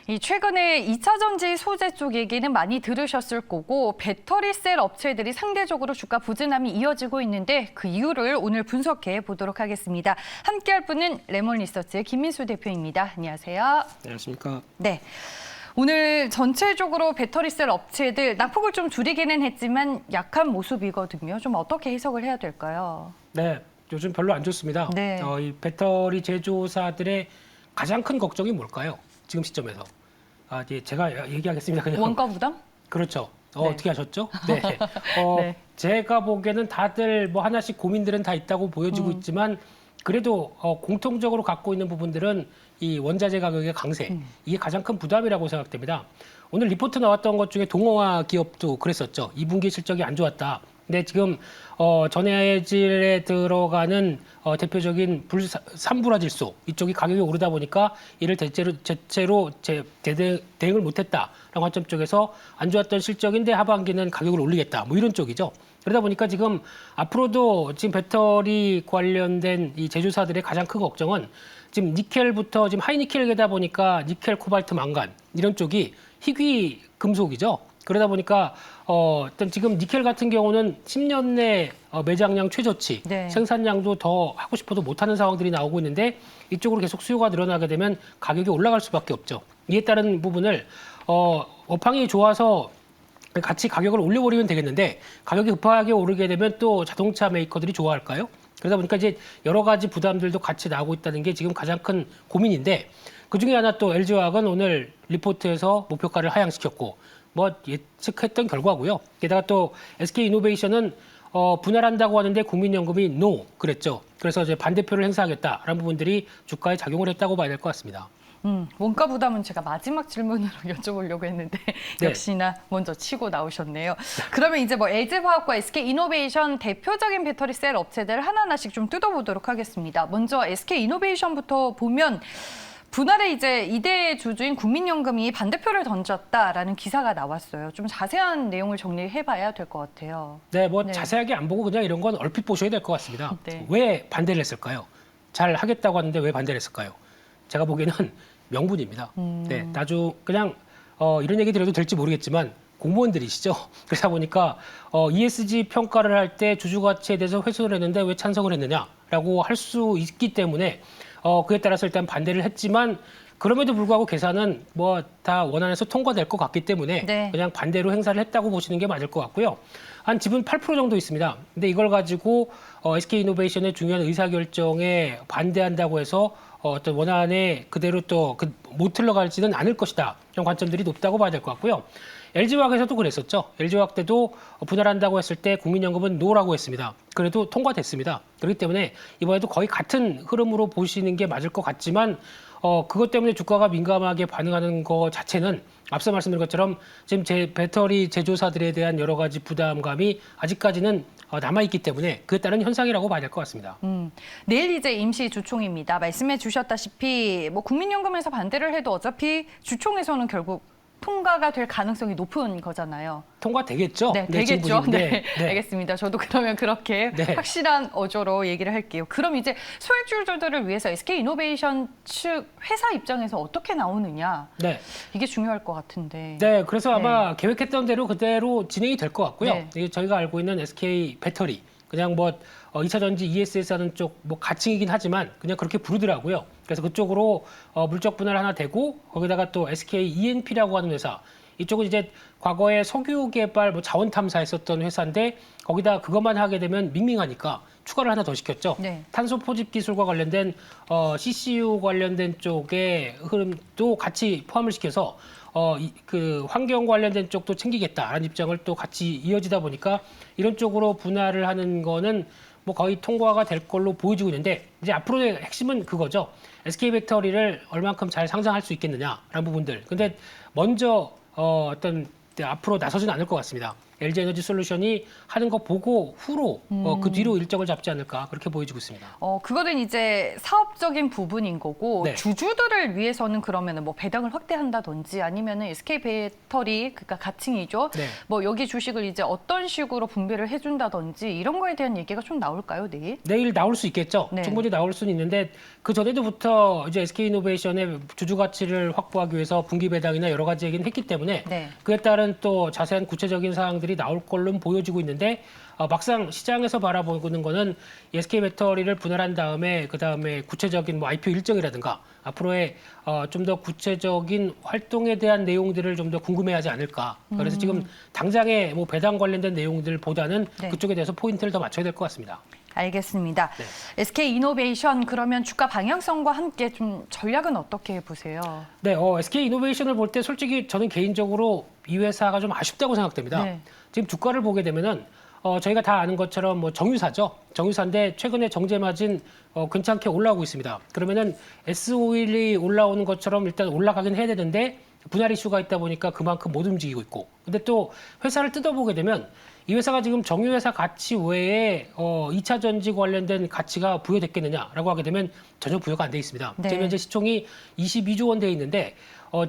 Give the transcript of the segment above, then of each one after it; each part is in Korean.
이 최근에 2차 전지 소재 쪽 얘기는 많이 들으셨을 거고 배터리 셀 업체들이 상대적으로 주가 부진함이 이어지고 있는데 그 이유를 오늘 분석해 보도록 하겠습니다. 함께할 분은 레몬 리서치의 김민수 대표입니다. 안녕하세요. 안녕하십니까. 네. 오늘 전체적으로 배터리 셀 업체들 낙폭을 좀 줄이기는 했지만 약한 모습이거든요. 좀 어떻게 해석을 해야 될까요? 네, 요즘 별로 안 좋습니다. 네. 이 배터리 제조사들의 가장 큰 걱정이 뭘까요? 지금 시점에서. 이제 제가 얘기하겠습니다. 그냥. 원가 부담? 그렇죠. 네. 어떻게 하셨죠? 네. 네. 제가 보기에는 다들 뭐 하나씩 고민들은 다 있다고 보여지고 있지만 그래도 공통적으로 갖고 있는 부분들은 이 원자재 가격의 강세, 이게 가장 큰 부담이라고 생각됩니다. 오늘 리포트 나왔던 것 중에 동호화 기업도 그랬었죠. 2분기 실적이 안 좋았다. 근데 지금 전해질에 들어가는 대표적인 산불화질소 이쪽이 가격이 오르다 보니까 이를 대체로 대응을 못했다라는 관점 쪽에서 안 좋았던 실적인데 하반기는 가격을 올리겠다 뭐 이런 쪽이죠. 그러다 보니까 지금 앞으로도 지금 배터리 관련된 이 제조사들의 가장 큰 걱정은 지금 니켈부터 지금 하이니켈이다 보니까 니켈, 코발트, 망간 이런 쪽이 희귀 금속이죠. 그러다 보니까 일단 지금 니켈 같은 경우는 10년 내 매장량 최저치, 네. 생산량도 더 하고 싶어도 못하는 상황들이 나오고 있는데 이쪽으로 계속 수요가 늘어나게 되면 가격이 올라갈 수밖에 없죠. 이에 따른 부분을 업황이 좋아서 같이 가격을 올려버리면 되겠는데 가격이 급하게 오르게 되면 또 자동차 메이커들이 좋아할까요? 그러다 보니까 이제 여러 가지 부담들도 같이 나오고 있다는 게 지금 가장 큰 고민인데 그중에 하나 또 LG화학은 오늘 리포트에서 목표가를 하향시켰고 뭐 예측했던 결과고요. 게다가 또 SK이노베이션은 분할한다고 하는데 국민연금이 NO 그랬죠. 그래서 이제 반대표를 행사하겠다라는 부분들이 주가에 작용을 했다고 봐야 될 것 같습니다. 원가 부담은 제가 마지막 질문으로 여쭤보려고 했는데 네. 역시나 먼저 치고 나오셨네요. 그러면 이제 뭐 LG화학과 SK이노베이션 대표적인 배터리 셀 업체들 하나하나씩 좀 뜯어보도록 하겠습니다. 먼저 SK이노베이션부터 보면 분할에 이제 2대 주주인 국민연금이 반대표를 던졌다라는 기사가 나왔어요. 좀 자세한 내용을 정리해봐야 될 것 같아요. 네, 뭐 네. 자세하게 안 보고 그냥 이런 건 얼핏 보셔야 될 것 같습니다. 네. 왜 반대를 했을까요? 잘 하겠다고 하는데 왜 반대를 했을까요? 제가 보기에는 명분입니다. 네, 그냥 이런 얘기 드려도 될지 모르겠지만 공무원들이시죠. 그러다 보니까 ESG 평가를 할 때 주주 가치에 대해서 회수를 했는데 왜 찬성을 했느냐라고 할 수 있기 때문에 그에 따라서 일단 반대를 했지만 그럼에도 불구하고 계산은 뭐 다 원안에서 통과될 것 같기 때문에 네. 그냥 반대로 행사를 했다고 보시는 게 맞을 것 같고요. 한 지분 8% 정도 있습니다. 근데 이걸 가지고 SK이노베이션의 중요한 의사결정에 반대한다고 해서 어떤 원안에 그대로 또 못 흘러가지는 않을 것이다. 이런 관점들이 높다고 봐야 될 것 같고요. LG화학에서도 그랬었죠. LG화학 때도 분할한다고 했을 때 국민연금은 노라고 했습니다. 그래도 통과됐습니다. 그렇기 때문에 이번에도 거의 같은 흐름으로 보시는 게 맞을 것 같지만 그것 때문에 주가가 민감하게 반응하는 것 자체는 앞서 말씀드린 것처럼 지금 배터리 제조사들에 대한 여러 가지 부담감이 아직까지는 남아있기 때문에 그에 따른 현상이라고 봐야 될 것 같습니다. 내일 이제 임시 주총입니다. 말씀해 주셨다시피 뭐 국민연금에서 반대를 해도 어차피 주총에서는 결국 통과가 될 가능성이 높은 거잖아요. 통과되겠죠? 네, 네, 지금 되겠죠. 보시는데. 네, 네. 알겠습니다. 저도 그러면 그렇게 네. 확실한 어조로 얘기를 할게요. 그럼 이제 소액주주들을 위해서 SK이노베이션 측 회사 입장에서 어떻게 나오느냐. 네. 이게 중요할 것 같은데. 네, 그래서 아마 계획했던 대로 그대로 진행이 될 것 같고요. 네. 이게 저희가 알고 있는 SK 배터리, 그냥 뭐 2차 전지 ESS 하는 쪽 뭐 가칭이긴 하지만 그냥 그렇게 부르더라고요. 그래서 그쪽으로 물적 분할 하나 되고 거기다가 또 SK ENP라고 하는 회사, 이쪽은 이제 과거에 석유 개발 뭐 자원 탐사했었던 회사인데 거기다 그것만 하게 되면 밍밍하니까 추가를 하나 더 시켰죠. 네. 탄소 포집 기술과 관련된 CCU 관련된 쪽의 흐름도 같이 포함을 시켜서 그 환경 관련된 쪽도 챙기겠다라는 입장을 또 같이 이어지다 보니까 이런 쪽으로 분할을 하는 거는 뭐 거의 통과가 될 걸로 보여지고 있는데 이제 앞으로의 핵심은 그거죠. SK 배터리를 얼만큼 잘 상장할 수 있겠느냐라는 부분들. 근데 먼저 어떤 앞으로 나서지는 않을 것 같습니다. LG에너지솔루션이 하는 거 보고 후로 그 뒤로 일정을 잡지 않을까 그렇게 보여지고 있습니다. 그거는 이제 사업적인 부분인 거고 네. 주주들을 위해서는 그러면은 뭐 배당을 확대한다든지 아니면은 SK 배터리 그러니까 가칭이죠. 네. 뭐 여기 주식을 이제 어떤 식으로 분배를 해준다든지 이런 거에 대한 얘기가 좀 나올까요, 내일? 내일 나올 수 있겠죠. 네. 충분히 나올 수는 있는데 그 전에도부터 이제 SK이노베이션의 주주 가치를 확보하기 위해서 분기 배당이나 여러 가지 얘기는 했기 때문에 네. 그에 따른 또 자세한 구체적인 사항들이 나올 걸로 보여지고 있는데 막상 시장에서 바라보는 거는 SK 배터리를 분할한 다음에 그 다음에 구체적인 뭐 IPO 일정이라든가 앞으로의 좀 더 구체적인 활동에 대한 내용들을 좀 더 궁금해하지 않을까. 그래서 지금 당장의 뭐 배당 관련된 내용들보다는 네. 그쪽에 대해서 포인트를 더 맞춰야 될 것 같습니다. 알겠습니다. 네. SK이노베이션 그러면 주가 방향성과 함께 좀 전략은 어떻게 보세요? 네, SK이노베이션을 볼 때 솔직히 저는 개인적으로 이 회사가 좀 아쉽다고 생각됩니다. 네. 지금 주가를 보게 되면은 저희가 다 아는 것처럼 뭐 정유사죠. 정유사인데 최근에 정제 마진 괜찮게 올라오고 있습니다. 그러면은 S51이 올라오는 것처럼 일단 올라가긴 해야 되는데 분할 이슈가 있다 보니까 그만큼 못 움직이고 있고. 근데 또 회사를 뜯어보게 되면 이 회사가 지금 정유회사 가치 외에 2차 전지 관련된 가치가 부여됐겠느냐라고 하게 되면 전혀 부여가 안 돼 있습니다. 네. 지금 현재 시총이 22조 원 돼 있는데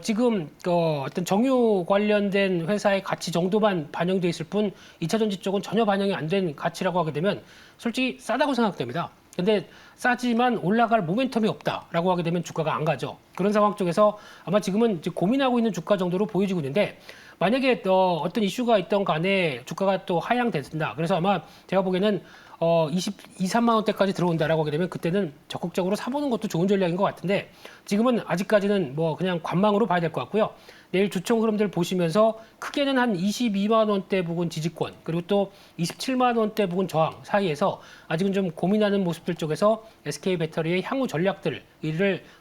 지금 어떤 정유 관련된 회사의 가치 정도만 반영돼 있을 뿐 2차 전지 쪽은 전혀 반영이 안 된 가치라고 하게 되면 솔직히 싸다고 생각됩니다. 근데 싸지만 올라갈 모멘텀이 없다라고 하게 되면 주가가 안 가죠. 그런 상황 쪽에서 아마 지금은 이제 고민하고 있는 주가 정도로 보여지고 있는데 만약에 어떤 이슈가 있던 간에 주가가 또 하향된다. 그래서 아마 제가 보기에는 3만 원대까지 들어온다라고 하게 되면 그때는 적극적으로 사보는 것도 좋은 전략인 것 같은데 지금은 아직까지는 뭐 그냥 관망으로 봐야 될 것 같고요. 내일 주총 흐름들 보시면서 크게는 한 22만 원대 부근 지지권 그리고 또 27만 원대 부근 저항 사이에서 아직은 좀 고민하는 모습들 쪽에서 SK 배터리의 향후 전략들을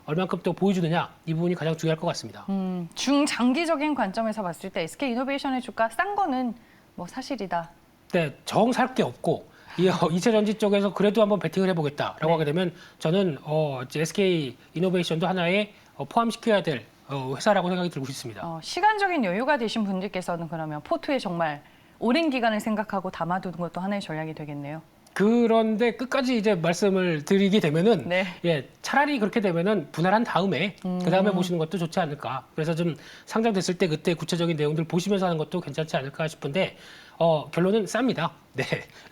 얼만큼 또 보여주느냐 이 부분이 가장 중요할 것 같습니다. 중장기적인 관점에서 봤을 때 SK이노베이션의 주가 싼 거는 뭐 사실이다. 네, 정 살 게 없고 이 2차 전지 쪽에서 그래도 한번 베팅을 해보겠다라고 네. 하게 되면 저는 SK 이노베이션도 하나에 포함시켜야 될 회사라고 생각이 들고 있습니다. 시간적인 여유가 되신 분들께서는 그러면 포트에 정말 오랜 기간을 생각하고 담아두는 것도 하나의 전략이 되겠네요. 그런데 끝까지 이제 말씀을 드리게 되면은 네. 예, 차라리 그렇게 되면은 분할한 다음에 그 다음에 보시는 것도 좋지 않을까. 그래서 좀 상장됐을 때 그때 구체적인 내용들 보시면서 하는 것도 괜찮지 않을까 싶은데 결론은 쌉니다. 네.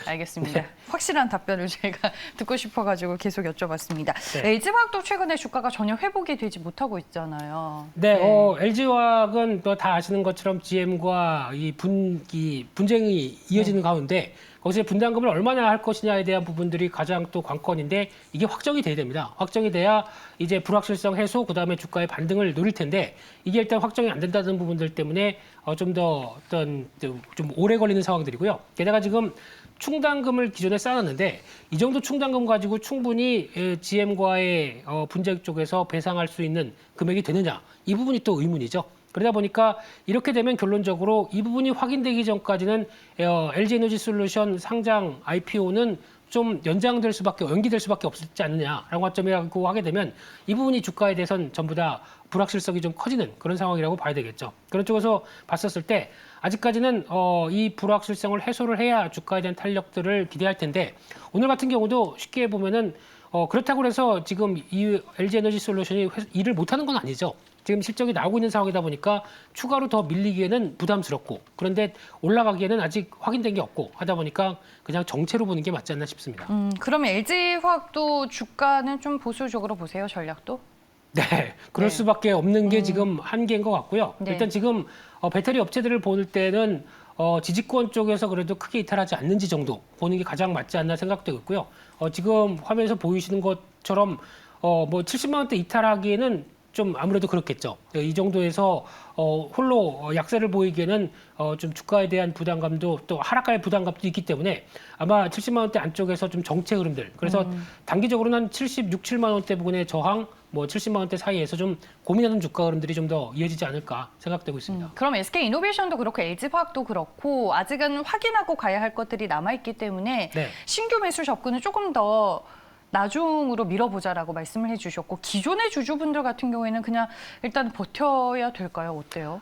알겠습니다. 네. 확실한 답변을 제가 듣고 싶어가지고 계속 여쭤봤습니다. 네. LG화학도 최근에 주가가 전혀 회복이 되지 못하고 있잖아요. 네, LG화학은 또 다 아시는 것처럼 GM과 이 분쟁이 이어지는 가운데 거기서 분담금을 얼마나 할 것이냐에 대한 부분들이 가장 또 관건인데 이게 확정이 돼야 됩니다. 확정이 돼야 이제 불확실성 해소 그다음에 주가의 반등을 노릴 텐데 이게 일단 확정이 안 된다는 부분들 때문에 좀 더 어떤 좀 오래 걸리는 상황들이고요. 게다가 지금 충당금을 기존에 쌓아놨는데 이 정도 충당금 가지고 충분히 GM과의 분쟁 쪽에서 배상할 수 있는 금액이 되느냐 이 부분이 또 의문이죠. 그러다 보니까 이렇게 되면 결론적으로 이 부분이 확인되기 전까지는 LG에너지솔루션 상장 IPO는 좀 연기될 수밖에 없지 않느냐라는 관점이라고 하게 되면 이 부분이 주가에 대해서는 전부 다 불확실성이 좀 커지는 그런 상황이라고 봐야 되겠죠. 그런 쪽에서 봤었을 때 아직까지는 이 불확실성을 해소를 해야 주가에 대한 탄력들을 기대할 텐데 오늘 같은 경우도 쉽게 보면은 그렇다고 해서 지금 이 LG에너지솔루션이 일을 못하는 건 아니죠. 지금 실적이 나오고 있는 상황이다 보니까 추가로 더 밀리기에는 부담스럽고 그런데 올라가기에는 아직 확인된 게 없고 하다 보니까 그냥 정체로 보는 게 맞지 않나 싶습니다. 그러면 LG화학도 주가는 좀 보수적으로 보세요, 전략도? 네, 그럴 네. 수밖에 없는 게 지금 한계인 것 같고요. 네. 일단 지금 배터리 업체들을 볼 때는 지지권 쪽에서 그래도 크게 이탈하지 않는지 정도 보는 게 가장 맞지 않나 생각되고 있고요. 지금 화면에서 보이시는 것처럼 뭐 70만 원대 이탈하기에는 좀 아무래도 그렇겠죠. 이 정도에서 홀로 약세를 보이기에는 좀 주가에 대한 부담감도 또 하락할 부담감도 있기 때문에 아마 70만 원대 안쪽에서 좀 정체 흐름들. 그래서 단기적으로는 한 76, 7만 원대 부근의 저항, 뭐 70만 원대 사이에서 좀 고민하는 주가 흐름들이 좀 더 이어지지 않을까 생각되고 있습니다. 그럼 SK이노베이션도 그렇고 LG화학도 그렇고 아직은 확인하고 가야 할 것들이 남아있기 때문에 네. 신규 매수 접근은 조금 더 나중으로 미뤄보자라고 말씀을 해주셨고 기존의 주주분들 같은 경우에는 그냥 일단 버텨야 될까요? 어때요?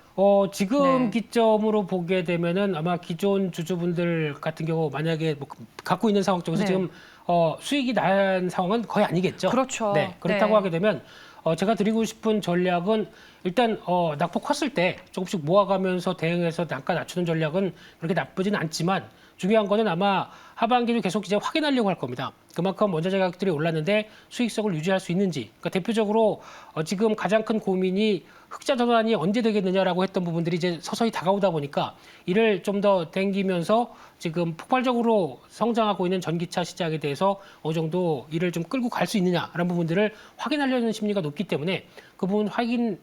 지금 네. 기점으로 보게 되면은 아마 기존 주주분들 같은 경우 만약에 뭐 갖고 있는 상황 쪽에서 네. 지금 수익이 난 상황은 거의 아니겠죠. 그렇죠. 네, 그렇다고 네. 하게 되면 제가 드리고 싶은 전략은 일단 낙폭 컸을 때 조금씩 모아가면서 대응해서 단가 낮추는 전략은 그렇게 나쁘진 않지만 중요한 거는 아마 하반기도 계속 이제 확인하려고 할 겁니다. 그만큼 원자재 가격들이 올랐는데 수익성을 유지할 수 있는지. 그러니까 대표적으로 지금 가장 큰 고민이 흑자 전환이 언제 되겠느냐라고 했던 부분들이 이제 서서히 다가오다 보니까 이를 좀 더 당기면서 지금 폭발적으로 성장하고 있는 전기차 시장에 대해서 어느 정도 이를 좀 끌고 갈 수 있느냐라는 부분들을 확인하려는 심리가 높기 때문에 그 부분 확인하는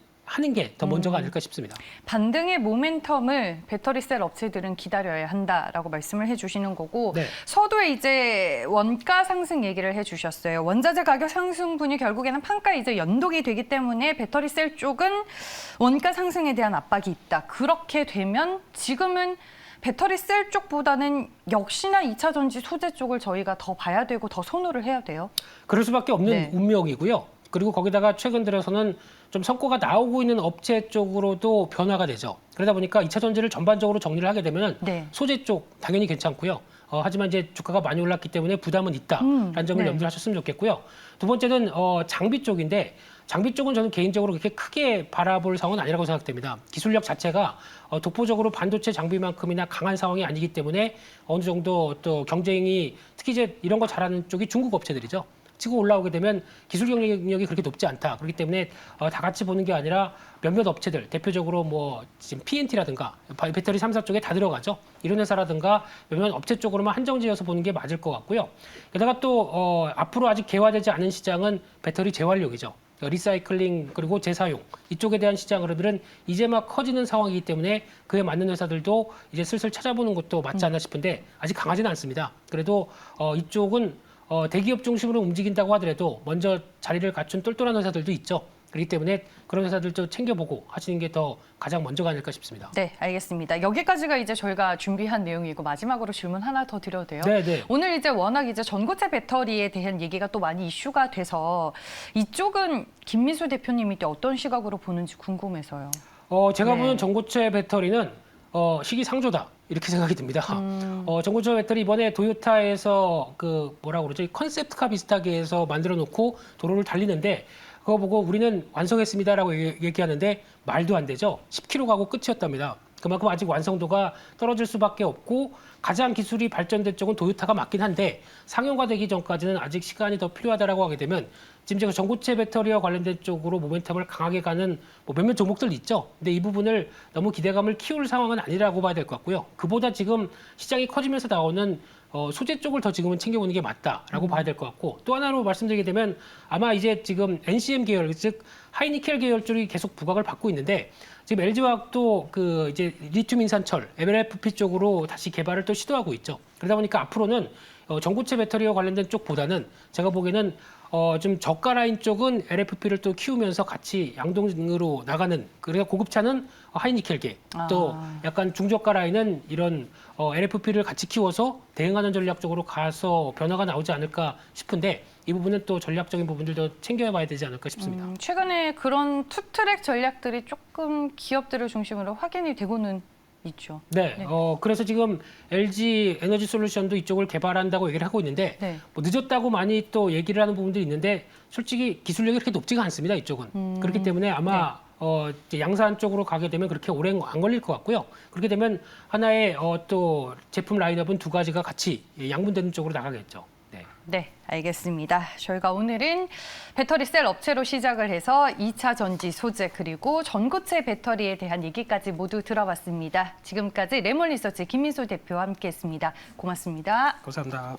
게 더 먼저가 아닐까 싶습니다. 반등의 모멘텀을 배터리셀 업체들은 기다려야 한다라고 말씀을 해주시는 거고 네. 서두에 이제 원가 상승 얘기를 해주셨어요. 원자재 가격 상승분이 결국에는 판가에 이제 연동이 되기 때문에 배터리셀 쪽은 원가 상승에 대한 압박이 있다. 그렇게 되면 지금은 배터리셀 쪽보다는 역시나 2차 전지 소재 쪽을 저희가 더 봐야 되고 더 선호를 해야 돼요. 그럴 수밖에 없는 네. 운명이고요. 그리고 거기다가 최근 들어서는 좀 성과가 나오고 있는 업체 쪽으로도 변화가 되죠. 그러다 보니까 2차 전지를 전반적으로 정리를 하게 되면 네. 소재 쪽 당연히 괜찮고요. 하지만 이제 주가가 많이 올랐기 때문에 부담은 있다라는 점을 네. 염두를 하셨으면 좋겠고요. 두 번째는 장비 쪽인데 장비 쪽은 저는 개인적으로 그렇게 크게 바라볼 상황은 아니라고 생각됩니다. 기술력 자체가 독보적으로 반도체 장비만큼이나 강한 상황이 아니기 때문에 어느 정도 또 경쟁이 특히 이제 이런 거 잘하는 쪽이 중국 업체들이죠. 치고 올라오게 되면 기술 경쟁력이 그렇게 높지 않다. 그렇기 때문에 다 같이 보는 게 아니라 몇몇 업체들, 대표적으로 뭐 지금 PNT라든가 배터리 3사 쪽에 다 들어가죠. 이런 회사라든가 몇몇 업체 쪽으로만 한정지어서 보는 게 맞을 것 같고요. 게다가 또 앞으로 아직 개화되지 않은 시장은 배터리 재활용이죠. 리사이클링 그리고 재사용 이쪽에 대한 시장 흐름들은 이제 막 커지는 상황이기 때문에 그에 맞는 회사들도 이제 슬슬 찾아보는 것도 맞지 않나 싶은데 아직 강하지는 않습니다. 그래도 이쪽은 대기업 중심으로 움직인다고 하더라도 먼저 자리를 갖춘 똘똘한 회사들도 있죠. 그렇기 때문에 그런 회사들도 챙겨보고 하시는 게 더 가장 먼저가 아닐까 싶습니다. 네, 알겠습니다. 여기까지가 이제 저희가 준비한 내용이고 마지막으로 질문 하나 더 드려도 돼요? 네. 오늘 이제 워낙 이제 전고체 배터리에 대한 얘기가 또 많이 이슈가 돼서 이쪽은 김민수 대표님이 또 어떤 시각으로 보는지 궁금해서요. 제가 네. 보는 전고체 배터리는 시기상조다 이렇게 생각이 듭니다. 전고체 배터리 이번에 도요타에서 그 뭐라고 그러죠? 컨셉트카 비슷하게 해서 만들어 놓고 도로를 달리는데 그거 보고 우리는 완성했습니다라고 얘기하는데 말도 안 되죠. 10km 가고 끝이었답니다. 그만큼 아직 완성도가 떨어질 수밖에 없고 가장 기술이 발전된 쪽은 도요타가 맞긴 한데 상용화되기 전까지는 아직 시간이 더 필요하다라고 하게 되면 지금 제가 전고체 배터리와 관련된 쪽으로 모멘텀을 강하게 가는 뭐 몇몇 종목들 있죠. 근데 이 부분을 너무 기대감을 키울 상황은 아니라고 봐야 될 것 같고요. 그보다 지금 시장이 커지면서 나오는 소재 쪽을 더 지금은 챙겨보는 게 맞다라고 봐야 될 것 같고 또 하나로 말씀드리게 되면 아마 이제 지금 NCM 계열 즉 하이니켈 계열 쪽이 계속 부각을 받고 있는데 지금 LG화학도 그 이제 리튬 인산철 MLFP 쪽으로 다시 개발을 또 시도하고 있죠. 그러다 보니까 앞으로는 전고체 배터리와 관련된 쪽보다는 제가 보기에는 좀 저가 라인 쪽은 LFP를 또 키우면서 같이 양동으로 나가는 그래서 고급차는 하이니켈계 또 약간 중저가 라인은 이런 LFP를 같이 키워서 대응하는 전략적으로 가서 변화가 나오지 않을까 싶은데 이 부분은 또 전략적인 부분들도 챙겨봐야 되지 않을까 싶습니다. 최근에 그런 투트랙 전략들이 조금 기업들을 중심으로 확인이 되고는 있죠. 네. 그래서 지금 LG 에너지 솔루션도 이쪽을 개발한다고 얘기를 하고 있는데 네. 뭐 늦었다고 많이 또 얘기를 하는 부분들이 있는데 솔직히 기술력이 그렇게 높지가 않습니다. 이쪽은. 그렇기 때문에 아마 이제 양산 쪽으로 가게 되면 그렇게 오래 안 걸릴 것 같고요. 그렇게 되면 하나의 또 제품 라인업은 두 가지가 같이 양분되는 쪽으로 나가겠죠. 네. 네, 알겠습니다. 저희가 오늘은 배터리 셀 업체로 시작을 해서 2차 전지 소재 그리고 전고체 배터리에 대한 얘기까지 모두 들어봤습니다. 지금까지 레몬리서치 김민수 대표와 함께했습니다. 고맙습니다. 감사합니다.